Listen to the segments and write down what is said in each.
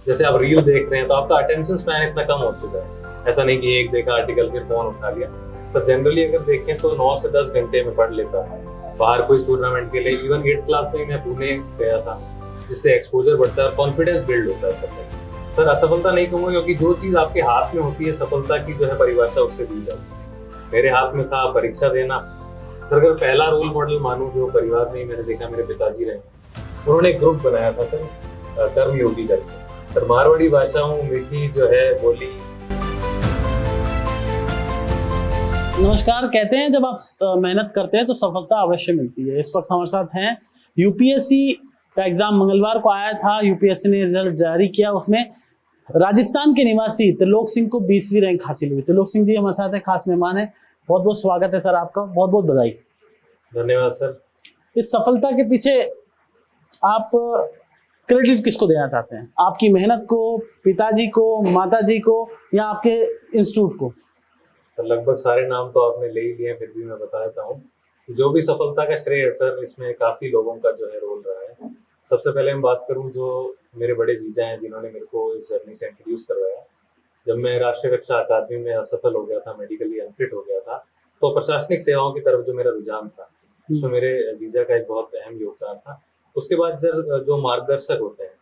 जैसे आप रील देख रहे हैं तो आपका अटेंशन स्पैन इतना कम हो चुका है। ऐसा नहीं कि एक देखा आर्टिकल फिर फोन उठा लिया। तो जनरली अगर देखें तो 9 से 10 घंटे में पढ़ लेता है। बाहर कोई टूर्नामेंट के लिए इवन 8th क्लास में मैं पुणे गया था, जिससे एक्सपोजर बढ़ता है और कॉन्फिडेंस बिल्ड होता है सब में। सर असफलता नहीं कहूँगा, क्योंकि जो चीज़ आपके हाथ में होती है सफलता की जो है परिभाषा उससे दी जाती है। मेरे हाथ में था परीक्षा देना। सर अगर पहला रोल मॉडल मानूं जो परिवार में ही मैंने देखा, मेरे पिताजी रहे। उन्होंने एक ग्रुप बनाया था सर, कर्म योगी करके। सर मारवाड़ी भाषाओं मीठी जो है बोली। नमस्कार। कहते हैं जब आप मेहनत करते हैं तो सफलता अवश्य मिलती है। इस वक्त हमारे साथ हैं यूपीएससी का एग्जाम मंगलवार को आया था, यूपीएससी ने रिजल्ट जारी किया। उसमें राजस्थान के निवासी त्रिलोक सिंह को 20वीं रैंक हासिल हुई। त्रिलोक सिंह जी हमारे साथ हैं, खास मेहमान है। बहुत बहुत स्वागत है सर आपका, बहुत बहुत बधाई। धन्यवाद सर। इस सफलता के पीछे आप क्रेडिट किसको देना चाहते हैं? आपकी मेहनत को, पिताजी को, माताजी को, या आपके इंस्टीट्यूट को? लगभग सारे नाम तो आपने ले ही लिए, फिर भी मैं बता देता हूँ। जो भी सफलता का श्रेय है सर, इसमें काफी लोगों का जो है रोल रहा है। सबसे पहले मैं बात करूँ जो मेरे बड़े जीजा हैं, जिन्होंने मेरे को इस जर्नी से इंट्रोड्यूस करवाया। जब मैं राष्ट्रीय रक्षा अकादमी में असफल हो गया था, मेडिकली अनफिट हो गया था, तो प्रशासनिक सेवाओं की तरफ जो मेरा रुझान था, उसमें मेरे जीजा का एक बहुत अहम योगदान था। उसके बाद जब जो मार्गदर्शक होते हैं,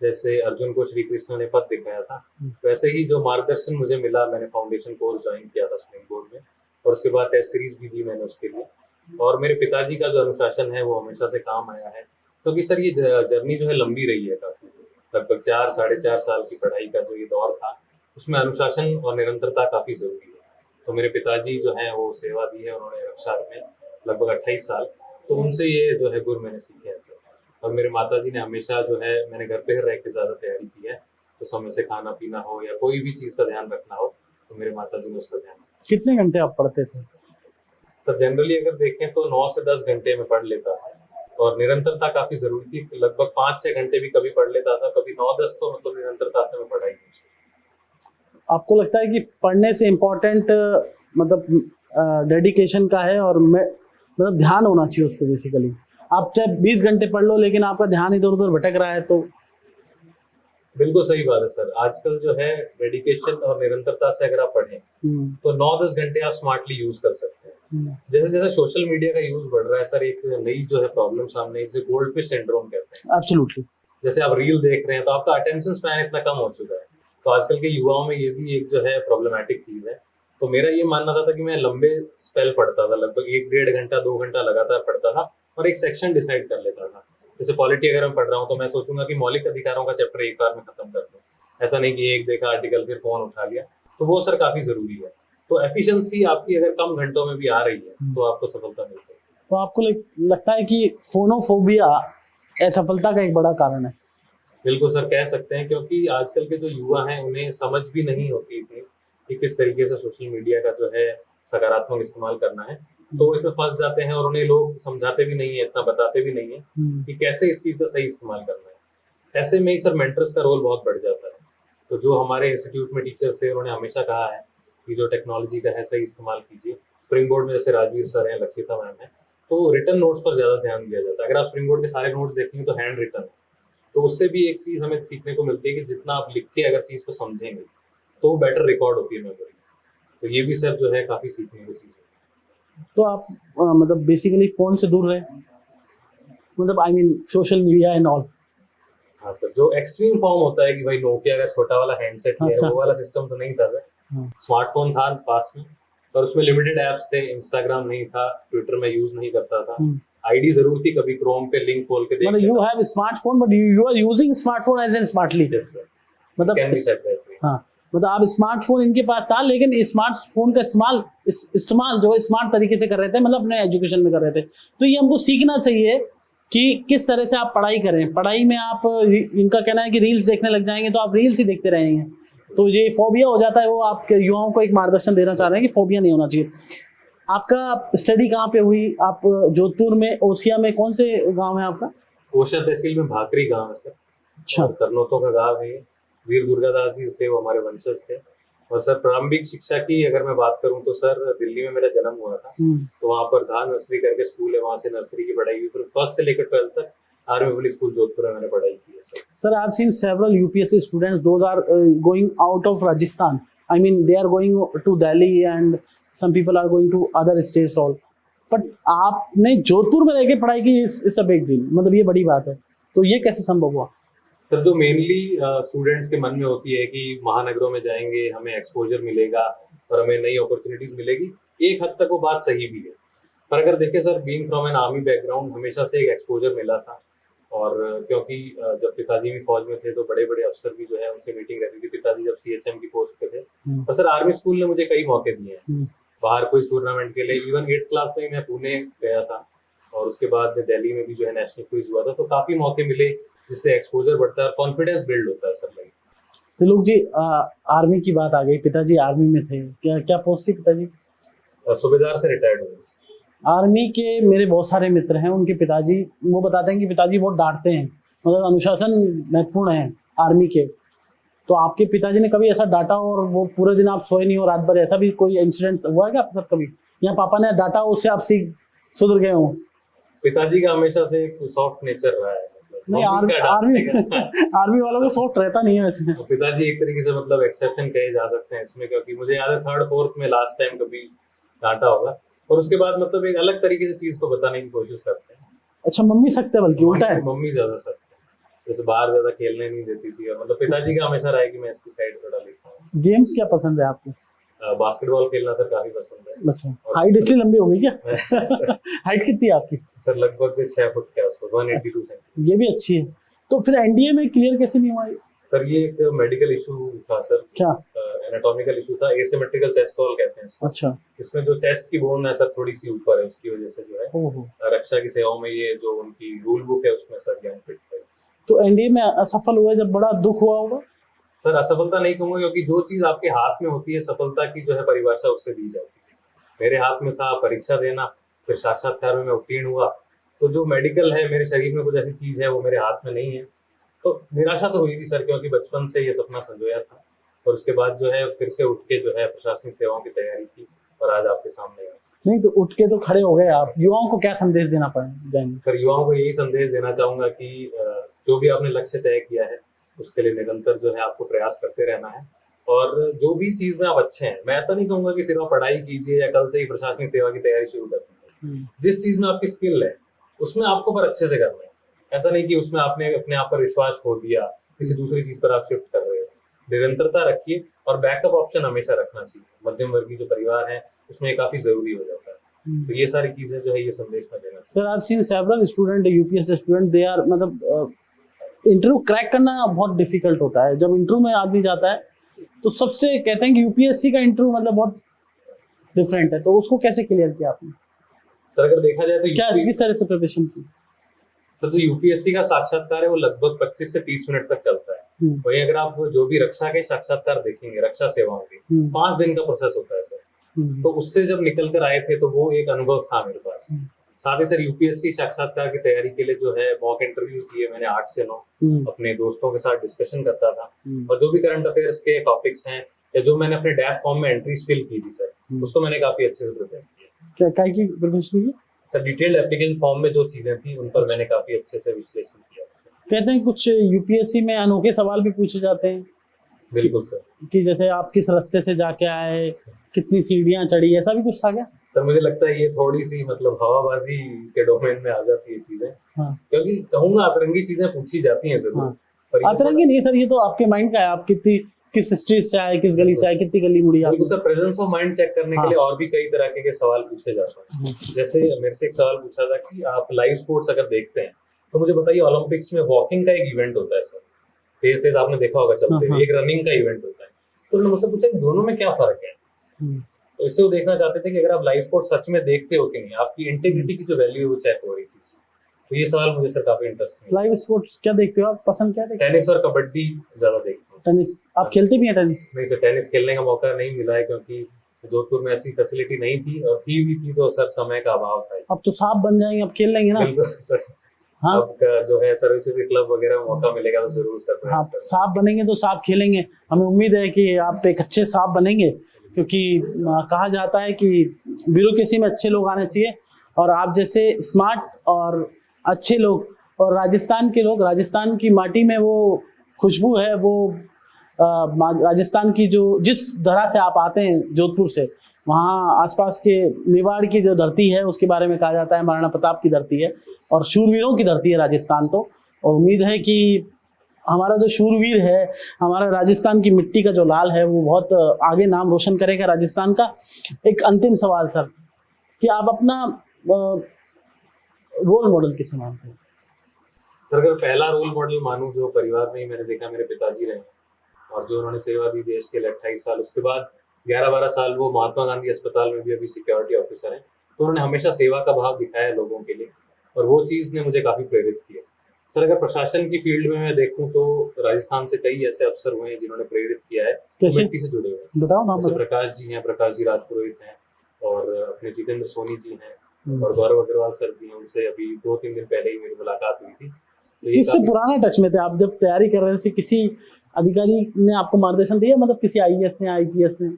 जैसे अर्जुन को श्री कृष्ण ने पथ दिखाया था, वैसे ही जो मार्गदर्शन मुझे मिला, मैंने फाउंडेशन कोर्स ज्वाइन किया था स्प्रिंग बोर्ड में, और उसके बाद टेस्ट सीरीज भी दी मैंने उसके लिए। और मेरे पिताजी का जो अनुशासन है वो हमेशा से काम आया है, क्योंकि सर ये जर्नी जो है लंबी रही है काफी। लगभग 4 साढ़े 4 साल की पढ़ाई का जो ये दौर था, उसमें अनुशासन और निरंतरता काफी जरूरी है। तो मेरे पिताजी जो है वो सेवा दी है, उन्होंने रक्षा में लगभग 28 साल, तो उनसे ये जो है गुर मैंने सीखे हैं सर। और मेरे माताजी ने हमेशा जो है, मैंने घर पे रह के ज्यादा तैयारी की है, तो समय से खाना पीना हो या कोई भी चीज का ध्यान रखना हो, तो मेरे माताजी ने उसका ध्यान रखा। कितने घंटे आप पढ़ते थे? सर जनरली अगर देखें तो 9 से 10 घंटे में पढ़ लेता था, और निरंतरता काफी जरूरी थी। लगभग 5-6 घंटे भी कभी पढ़ लेता था, कभी 9-10, तो मतलब निरंतरता से मैं पढ़ाई की। आपको लगता है कि पढ़ने से इम्पोर्टेंट मतलब डेडिकेशन का है, और मतलब ध्यान होना चाहिए उसको बेसिकली? आप चाहे 20 घंटे पढ़ लो, लेकिन आपका ध्यान इधर उधर भटक रहा है तो? बिल्कुल सही बात है सर। आजकल जो है डेडिकेशन और निरंतरता से अगर आप पढ़ें तो 9-10 घंटे आप स्मार्टली यूज कर सकते हैं। जैसे जैसे सोशल मीडिया का यूज बढ़ रहा है सर, एक नई जो है प्रॉब्लम सामने आई, जिसे गोल्ड फिश सिंड्रोम कहते हैं। एब्सोल्युटली। जैसे आप रील देख रहे हैं तो आपका अटेंशन स्पैन इतना कम हो चुका है, तो आजकल के युवाओं में ये भी एक जो है प्रॉब्लमैटिक चीज है। तो मेरा ये मानना था कि मैं लंबे स्पेल पढ़ता था, लगभग 1-1.5 घंटा 2 घंटा लगातार पढ़ता था, और एक सेक्शन डिसाइड कर लेता था। जैसे पॉलिटी अगर मैं पढ़ रहा हूँ तो मैं सोचूंगा कि मौलिक अधिकारों का चैप्टर एक बार में खत्म कर दूं। ऐसा नहीं कि एक देखा आर्टिकल फिर फोन उठा लिया। तो वो सर काफी जरूरी है। तो एफिशिएंसी आपकी अगर कम घंटों में भी आ रही है तो आपको सफलता मिल सकती है। तो आपको लगता है कि फोनोफोबिया असफलता का एक बड़ा कारण है? बिल्कुल सर, कह सकते हैं, क्योंकि आजकल के जो युवा हैं उन्हें समझ भी नहीं होती थी कि किस तरीके से सोशल मीडिया का जो है सकारात्मक इस्तेमाल करना है। तो इसमें फंस जाते हैं, और उन्हें लोग समझाते भी नहीं है, इतना बताते भी नहीं है कि कैसे इस चीज का सही इस्तेमाल करना है। ऐसे में ही सर मेंटर्स का रोल बहुत बढ़ जाता है। तो जो हमारे इंस्टीट्यूट में टीचर्स थे, उन्होंने हमेशा कहा है कि जो टेक्नोलॉजी का है सही इस्तेमाल कीजिए। स्प्रिंग बोर्ड में जैसे राजवीर सर हैं, लक्षिता मैम है, तो रिटर्न नोट्स पर ज्यादा ध्यान दिया जाता है। अगर आप स्प्रिंग बोर्ड के सारे नोट्स देखेंगे तो हैंड रिटन, तो उससे भी एक चीज हमें सीखने को मिलती है कि जितना आप लिख के अगर चीज को समझेंगे तो बेटर रिकॉर्ड होती है मेमोरी। तो ये भी सर जो है काफी सीखने को चीज है। तो आप मतलब बेसिकली फोन से दूर रहे, मतलब I mean social media and all? हाँ सर, जो एक्सट्रीम फॉर्म होता है कि भाई नोकिया का छोटा वाला हैंडसेट है, अच्छा। वो वाला सिस्टम तो नहीं था सर। स्मार्टफोन था पास में, पर उसमें लिमिटेड एप्स थे। इंस्टाग्राम नहीं था, ट्विटर में यूज नहीं करता था। आईडी जरूर थी, कभी क्रोम पे लिंक खोल के देख मतलब you have smartphone but you are using smartphone as an smartly? Yes sir, मतलब कैन बी सेड दैट। हाँ, मतलब आप स्मार्टफोन इनके पास था, लेकिन स्मार्टफोन का इस्तेमाल जो है स्मार्ट तरीके से कर रहे थे, मतलब अपने एजुकेशन में कर रहे थे। तो ये हमको सीखना चाहिए कि किस तरह से आप पढ़ाई करें। पढ़ाई में आप, इनका कहना है कि रील्स देखने लग जाएंगे तो आप रील्स ही देखते रहेंगे, तो ये फोबिया हो जाता है। वो आपके युवाओं को एक मार्गदर्शन देना चाह रहे हैं कि फोबिया नहीं होना चाहिए। आपका स्टडी कहाँ पे हुई? आप जोधपुर में, ओसिया में, कौन से गांव है आपका? ओसिया तहसील में भाकरी गांव है सर। अच्छा। करनोतों का गांव है। वीर दुर्गादास जी थे, वो हमारे वंशज थे। और सर प्रारंभिक शिक्षा की अगर मैं बात करूं तो सर दिल्ली में मेरा जन्म हुआ था, तो वहाँ पर धा नर्सरी करके स्कूल है, वहाँ से नर्सरी की पढ़ाई हुई। फिर फर्स्ट से लेकर 12th तक आर्मी पब्लिक स्कूल जोधपुर में मैंने पढ़ाई की है sir. Sir, I've seen several UPSC students. Those are going out of Rajasthan. I mean, they are going to Delhi, and some people are going to other states all. But आपने जोधपुर में रह के पढ़ाई की, इस अ बिग डील, मतलब ये बड़ी बात है। तो ये कैसे संभव हुआ? सर जो मेनली स्टूडेंट्स के मन में होती है कि महानगरों में जाएंगे, हमें एक्सपोजर मिलेगा और हमें नई अपॉर्चुनिटीज मिलेगी, एक हद तक वो बात सही भी है। पर अगर देखें sir, being from an army background, हमेशा से एक एक्सपोजर मिला था। और क्योंकि जब पिताजी भी फौज में थे तो बड़े बड़े अफसर भी जो है उनसे मीटिंग रहती थी, पिताजी जब CHM की पोस्ट पे थे। और सर आर्मी स्कूल ने मुझे कई मौके दिए हैं बाहर कोई टूर्नामेंट के लिए। इवन 8th क्लास में मैं पुणे गया था और उसके बाद दिल्ली में भी जो है नेशनल क्विज हुआ था। तो काफी मौके मिले जिससे एक्सपोजर बढ़ता है, कॉन्फिडेंस बिल्ड होता है सर लाइफ। त्रिलोक जी, आर्मी की बात आ गई, पिताजी आर्मी में थे, क्या पोस्ट थी पिताजी? सूबेदार से रिटायर्ड हुए। आर्मी के मेरे बहुत सारे मित्र हैं, उनके पिताजी वो बताते हैं कि पिताजी बहुत डांटते हैं, मतलब अनुशासन महत्वपूर्ण है आर्मी के। तो आपके पिताजी ने कभी ऐसा डांटा और वो पूरे दिन आप सोए नहीं हो रात भर, ऐसा भी कोई इंसिडेंट हुआ है क्या आपके साथ कभी? या पापा ने डांटा उससे आप सुधर गए हो? पिताजी का हमेशा से एक सॉफ्ट नेचर रहा है। नहीं, आर्मी वालों को सॉफ्ट रहता नहीं है वैसे। पिताजी एक तरीके से मतलब एक्सेप्शन कहे जा सकते हैं इसमें, क्योंकि मुझे याद है 3rd 4th में लास्ट टाइम कभी डांटा होगा और उसके बाद मतलब एक अलग तरीके से चीज को बताने की कोशिश करते हैं। अच्छा, मम्मी सख्त है बल्कि उल्टा है? मम्मी ज्यादा सख्त है, जैसे बाहर ज्यादा खेलने नहीं देती थी। और मतलब पिताजी का हमेशा रहा है कि मैं इसकी साइड थोड़ा लिखता हूँ। गेम्स क्या पसंद है आपको? बास्केटबॉल खेलना सर काफी पसंद है। अच्छा, हाइट इसलिए लंबी हो गई क्या? हाइट कितनी है आपकी? सर लगभग 6 फुट के आसपास, 182 सेंटीमीटर। ये भी अच्छी है। तो फिर एनडीए में क्लियर कैसे नहीं हुआ? सर ये एक मेडिकल इशू था सर, क्या? एनाटॉमिकल इशू था, एसिमेट्रिकल चेस्ट कॉल कहते हैं इसको। अच्छा। इसमें जो चेस्ट की बोन है सर थोड़ी सी ऊपर है, उसकी वजह से जो है रक्षा की सेवाओं में ये जो उनकी रूल बुक है उसमें सर ये अनफिट है। तो एनडीए में असफल हुआ, जब बड़ा दुख हुआ होगा? सर असफलता नहीं कहूंगा, क्योंकि जो चीज आपके हाथ में होती है सफलता की जो है परिभाषा उससे दी जाती है। मेरे हाथ में था परीक्षा देना, फिर साक्षात्कार में मैं उत्तीर्ण हुआ। तो जो मेडिकल है, मेरे शरीर में कुछ ऐसी चीज है वो मेरे हाथ में नहीं है। तो निराशा तो हुई थी सर, क्योंकि बचपन से ये सपना संजोया था। और उसके बाद जो है फिर से उठ के जो है प्रशासनिक सेवाओं की तैयारी की और आज आपके सामने है। नहीं तो उठ के तो खड़े हो गए आप। युवाओं को क्या संदेश देना जाएंगे? सर युवाओं को यही संदेश देना चाहूंगा कि जो भी आपने लक्ष्य तय किया है उसके लिए निरंतर जो है आपको प्रयास करते रहना है। और जो भी चीज में आप अच्छे हैं, मैं ऐसा नहीं कहूंगा कि सिर्फ पढ़ाई कीजिए या कल से ही प्रशासनिक सेवा की तैयारी शुरू कर दीजिए। जिस चीज में आपकी स्किल है उसमें आपको पर अच्छे से करना है। ऐसा नहीं कि उसमें आपने अपने आप पर विश्वास खो दिया, किसी दूसरी चीज पर आप शिफ्ट कर रहे हो। निरंतरता रखिए और बैकअप ऑप्शन हमेशा रखना चाहिए। मध्यम वर्गीय जो परिवार है उसमें काफी जरूरी हो जाता है। तो ये सारी चीजें जो है ये संदेश में देना। Sir, I have seen several student, UPSC student, they are मतलब इंटरव्यू क्रैक करना बहुत डिफिकल्ट होता है। जब इंटरव्यू में आदमी जाता है तो सबसे कहते हैं कि यूपीएससी का इंटरव्यू मतलब बहुत डिफरेंट है, तो उसको कैसे क्लियर किया आपने? सर अगर देखा जाए तो क्या किस तरह से प्रिपरेशन की? सर जो यूपीएससी का साक्षात्कार है वो लगभग 25 से 30 मिनट तक चलता है। वही अगर आप जो भी रक्षा के साक्षात्कार देखेंगे, रक्षा सेवाओं के 5 दिन का प्रोसेस होता है सर। तो उससे जब निकल कर आए थे तो वो एक अनुभव था मेरे पास। साथ ही सर यूपीएससी साक्षात्कार की तैयारी के लिए जो है मॉक इंटरव्यूज दिए मैंने 8 से 9, अपने दोस्तों के साथ डिस्कशन करता था। और जो भी करंट अफेयर्स के टॉपिक्स हैं या जो मैंने अपने डैप फॉर्म में एंट्रीज फिल की थी सर, उसको मैंने काफी अच्छे से प्रिपेयर किया। क्या की प्रिपरेशन की? सर डिटेल्ड एप्लीकेशन फॉर्म में जो चीजें थी उन पर मैंने काफी अच्छे से विश्लेषण किया। कहते हैं कुछ यूपीएससी में अनोखे सवाल भी पूछे जाते हैं। बिल्कुल सर, कि जैसे आप किस रास्ते से जाके आए, कितनी सीढ़ियां चढ़ी, ऐसा भी कुछ था क्या? सर मुझे लगता है ये थोड़ी सी मतलब हवाबाजी के डोमेन में आ जाती है चीजें। हाँ। क्योंकि कहूंगा अतरंगी चीजें पूछी जाती हैं जरूर। हाँ। अतरंगी नहीं सर, ये तो आपके माइंड का है। आप किस स्ट्रीट से आए, किस गली से आए, कितनी गली मुड़ी आप? Sir presence of mind check करने के लिए और भी कई तरह के सवाल पूछे जाते हैं। जैसे मेरे से एक सवाल पूछा था कि आप लाइव स्पोर्ट्स अगर देखते हैं तो मुझे बताइए, ओलंपिक्स में वॉकिंग का एक इवेंट होता है सर, तेज तेज आपने देखा होगा चलते हुए, एक रनिंग का इवेंट होता है। तो उन्होंने मुझसे पूछा कि दोनों में क्या फर्क है। तो इससे वो देखना चाहते थे कि अगर आप लाइव स्पोर्ट सच में देखते हो कि नहीं, आपकी इंटीग्रिटी की जो वैल्यू है वो चेक हो रही थी। तो ये सवाल मुझे सर काफी इंटरेस्टिंग। लाइव स्पोर्ट्स क्या देखते हो आप? पसंद क्या देखते हो? टेनिस और कबड्डी ज्यादा देखते हो। टेनिस आप खेलते भी हैं? टेनिस नहीं सर, टेनिस खेलने का मौका नहीं मिला है क्योंकि जोधपुर में ऐसी फैसिलिटी नहीं थी, और थी भी थी तो सर समय का अभाव था। अब तो सांप बन जाएंगे, अब खेल लेंगे ना? बिल्कुल सर। हाँ? अब जो है सर्विसेज क्लब वगैरह में मौका मिलेगा तो जरूर सर। हाँ, सांप बनेंगे तो सांप खेलेंगे। हमें उम्मीद है कि आप एक अच्छे सांप बनेंगे, क्योंकि कहा जाता है कि ब्यूरोक्रेसी में अच्छे लोग आने चाहिए, और आप जैसे स्मार्ट और अच्छे लोग और राजस्थान के लोग, राजस्थान की माटी में वो खुशबू है, वो राजस्थान की जो जिस तरह से आप आते हैं जोधपुर से, वहाँ आसपास के मेवाड़ की जो धरती है उसके बारे में कहा जाता है महाराणा प्रताप की धरती है और शूरवीरों की धरती है राजस्थान। तो और उम्मीद है कि हमारा जो शूरवीर है, हमारा राजस्थान की मिट्टी का जो लाल है, वो बहुत आगे नाम रोशन करेगा राजस्थान का। एक अंतिम सवाल सर, कि आप अपना रोल मॉडल किसे मानते हैं? सर अगर पहला रोल मॉडल मानूं जो परिवार में ही मैंने देखा, मेरे पिताजी रहे और जो उन्होंने सेवा दी देश के लिए 28 साल, उसके बाद 11-12 साल वो महात्मा गांधी अस्पताल में भी अभी सिक्योरिटी ऑफिसर हैं। तो उन्होंने हमेशा सेवा का भाव दिखाया है लोगों के लिए और वो चीज़ ने मुझे काफ़ी प्रेरित किया। सर अगर प्रशासन की फील्ड में मैं देखूं तो राजस्थान से कई ऐसे अफसर हुए हैं जिन्होंने प्रेरित किया है, मिट्टी से जुड़े हुए हैं। बताओ नाम। जैसे प्रकाश जी हैं, प्रकाश जी राजपुरोहित हैं, और अपने जितेंद्र सोनी जी हैं और गौरव अग्रवाल सर जी हैं। उनसे अभी 2-3 दिन पहले ही मेरी मुलाकात हुई थी। तो किससे पुराना टच में थे आप जब तैयारी कर रहे थे? किसी अधिकारी ने आपको मार्गदर्शन दिया, मतलब किसी आईएएस ने, आईपीएस ने?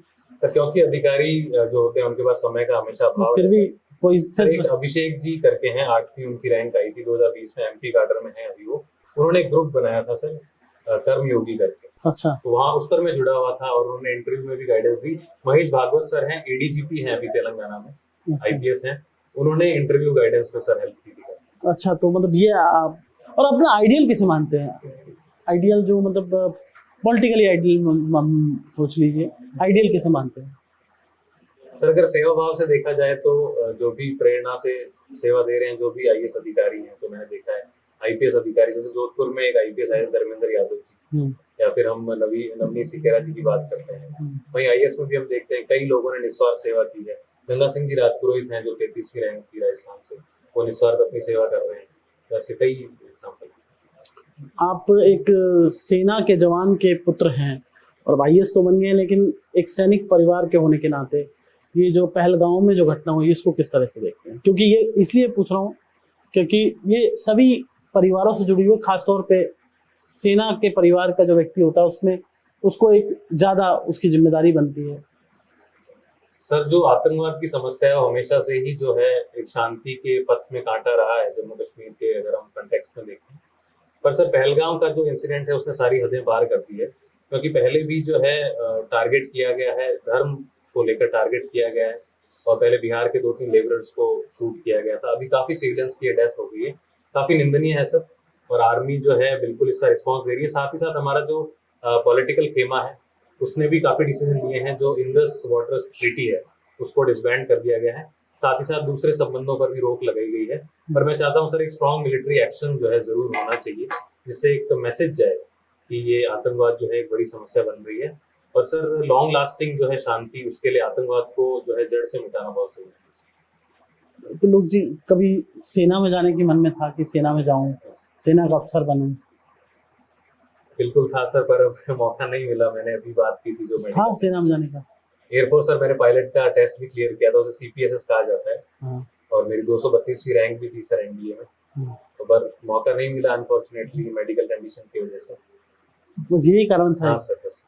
क्योंकि अधिकारी जो होते हैं उनके पास समय का हमेशा अभाव, फिर भी कोई सर एक अभिषेक जी करके हैं, 8वीं उनकी रैंक आई थी 2020 में, एमपी काडर में है अभी वो। उन्होंने एक ग्रुप बनाया था सर, कर्मयोगी करके। अच्छा। तो वहाँ उस पर मैं जुड़ा हुआ था और उन्होंने इंटरव्यू में भी गाइडेंस दी। महेश भागवत सर हैं, एडीजीपी हैं अभी तेलंगाना में, आईपीएस हैं, उन्होंने इंटरव्यू गाइडेंस में सर हेल्प की थी। अच्छा, तो मतलब ये आप और अपना आइडियल किसे मानते हैं? आइडियल जो मतलब पॉलिटिकली आइडियल सोच लीजिए, आइडियल किसे मानते हैं? सर अगर सेवा भाव से देखा जाए तो जो भी प्रेरणा से सेवा दे रहे हैं, जो भी आईएएस अधिकारी हैं, जो मैंने देखा है आईपीएस अधिकारी, जैसे जोधपुर में एक आईपीएस आईएएस धर्मेंद्र यादव जी, या फिर हम नवनीत सिकेरा जी की बात करते हैं, वहीं आईएएस में भी हम देखते हैं कई लोगों ने निस्वार्थ सेवा की है। गंगा सिंह जी राजपुरोहित हैं जो 33वीं रैंक की राजस्थान से, वो निस्वार्थ अपनी सेवा कर रहे हैं। ऐसे कई एग्जाम्पल। आप एक सेना के जवान के पुत्र हैं और आईएएस तो बन गए, लेकिन एक सैनिक परिवार के होने के नाते ये जो पहलगांव में जो घटना हुई, इसको किस तरह से देखते हैं? क्योंकि ये इसलिए पूछ रहा हूँ क्योंकि ये सभी परिवारों से जुड़ी हुई, खासतौर पे सेना के परिवार का जो व्यक्ति होता है उसमें उसको एक ज़्यादा उसकी जिम्मेदारी बनती है। सर जो आतंकवाद की समस्या है वो हमेशा से ही जो है एक शांति के पथ में कांटा रहा है जम्मू कश्मीर के, अगर हम कंटेक्स्ट में देखें। पर सर पहलगाम का जो इंसिडेंट है उसने सारी हदें पार कर दी है, क्योंकि पहले भी जो है टारगेट किया गया है, धर्म को लेकर टारगेट किया गया है, और पहले बिहार के 2-3 लेबरर्स को शूट किया गया था। अभी काफ़ी सिविलियंस की डेथ हो गई है, काफ़ी निंदनीय है सर, और आर्मी जो है बिल्कुल इसका रिस्पॉन्स दे रही है। साथ ही साथ हमारा जो पॉलिटिकल खेमा है उसने भी काफ़ी डिसीजन लिए हैं। जो इंडस वाटर ट्रीटी है उसको डिसबैंड कर दिया गया है, साथ ही साथ दूसरे संबंधों पर भी रोक लगाई गई है। पर मैं चाहता हूँ सर एक स्ट्रॉन्ग मिलिट्री एक्शन जो है ज़रूर होना चाहिए, जिससे एक मैसेज जाए कि ये आतंकवाद जो है एक बड़ी समस्या बन रही है। और सर लॉन्ग लास्टिंग जो है शांति, उसके लिए आतंकवाद को जो है जड़ से मिटाना बहुत जरूरी है। तो लोग जी कभी सेना में जाने की मन में था कि सेना में जाऊं, सेना का अफसर बनूं? बिल्कुल था सर, पर अब मौका नहीं मिला। मैंने अभी बात की थी जो था सेना में जाने का। एयरफोर्स सर मैंने पायलट का टेस्ट भी क्लियर किया था, उसे सीपीएसएस कहा जाता है। हाँ। और मेरी 232वीं रैंक भी थी सर एनडीए में। तो पर मौका नहीं मिला अनफॉर्चुनेटली, मेडिकल कंडीशन की वजह से। बस यही कारण था? हाँ सर बस।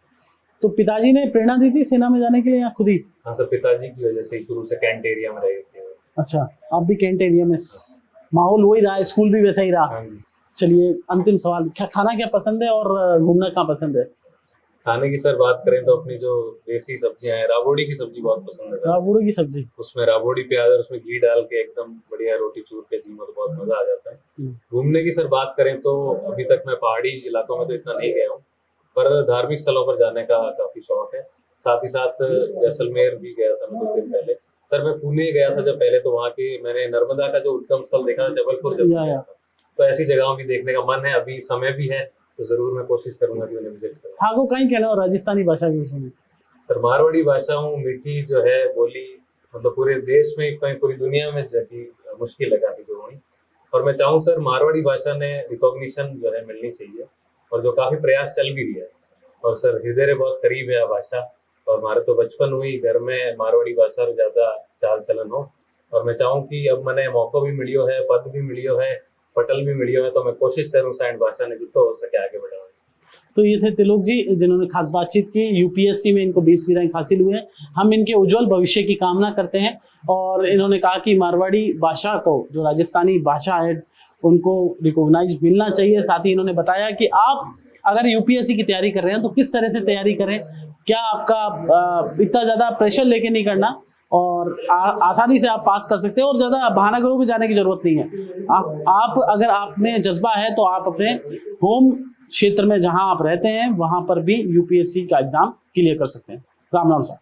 तो पिताजी ने प्रेरणा दी थी सेना में जाने के लिए या खुद ही? हाँ सर, पिताजी की वजह से ही शुरू से कैंट एरिया में रहे थे। अच्छा, आप भी कैंट एरिया में, माहौल वही रहा, स्कूल भी वैसा ही रहा? हाँ जी। चलिए अंतिम सवाल, क्या खाना क्या पसंद है और घूमना कहाँ पसंद है? खाने की सर बात करें तो अपनी जो देसी सब्जियां हैं, राबोड़ी की सब्जी बहुत पसंद है। राबोड़ी की सब्जी? उसमें राबोड़ी प्याज और उसमें घी डाल के एकदम बढ़िया रोटी चूर के जीमा, तो बहुत मजा आ जाता है। घूमने की सर बात करें तो अभी तक मैं पहाड़ी इलाकों में तो इतना नहीं गया हूँ, पर धार्मिक स्थलों पर जाने का काफी शौक है। साथ ही साथ जैसलमेर भी गया था मैं कुछ दिन पहले। सर मैं पुणे गया था जब पहले, तो वहाँ के मैंने नर्मदा का जो उद्गम स्थल देखा था, जबलपुर जब गया था। तो ऐसी जगहों भी देखने का मन है, अभी समय भी है, तो जरूर मैं कोशिश करूंगा कि उन्हें विजिट करूं। ठाकुर कहीं कहना हो राजस्थानी भाषा के विषय में? सर मारवाड़ी भाषाओं मीठी जो है बोली, मतलब पूरे देश में कहीं पूरी दुनिया में जगी मुश्किल है काफी जो हुई। और मैं चाहूँ सर मारवाड़ी भाषा ने रिकॉग्निशन जो है मिलनी चाहिए, और जो काफी प्रयास चल भी रही है। और सर हृदय रे बहुत करीब है भाषा, और हमारे तो बचपन हुई घर में मारवाड़ी भाषा ज्यादा चाल चलन हो। और मैं चाहूँ कि अब मैंने मौका भी मिलियो है, पद भी मिलियो है, पटल भी मिलियो है, तो मैं कोशिश करूँ साइंड भाषा ने जितना हो सके आगे बढ़ाऊँ। तो ये थे तिलोक जी जिन्होंने खास बातचीत की। यूपीएससी में इनको 20वीं रैंक हासिल हुए हैं। हम इनके उज्जवल भविष्य की कामना करते हैं। और इन्होंने कहा कि मारवाड़ी भाषा को, जो राजस्थानी भाषा है, उनको रिकॉग्नाइज मिलना चाहिए। साथ ही इन्होंने बताया कि आप अगर यूपीएससी की तैयारी कर रहे हैं तो किस तरह से तैयारी करें, क्या आपका इतना ज़्यादा प्रेशर लेके नहीं करना और आसानी से आप पास कर सकते हैं और ज़्यादा बहानागरों में जाने की ज़रूरत नहीं है। आप अगर आप में जज्बा है तो आप अपने होम क्षेत्र में जहां आप रहते हैं वहां पर भी यूपीएससी का एग्ज़ाम क्लियर कर सकते हैं। राम राम साहब।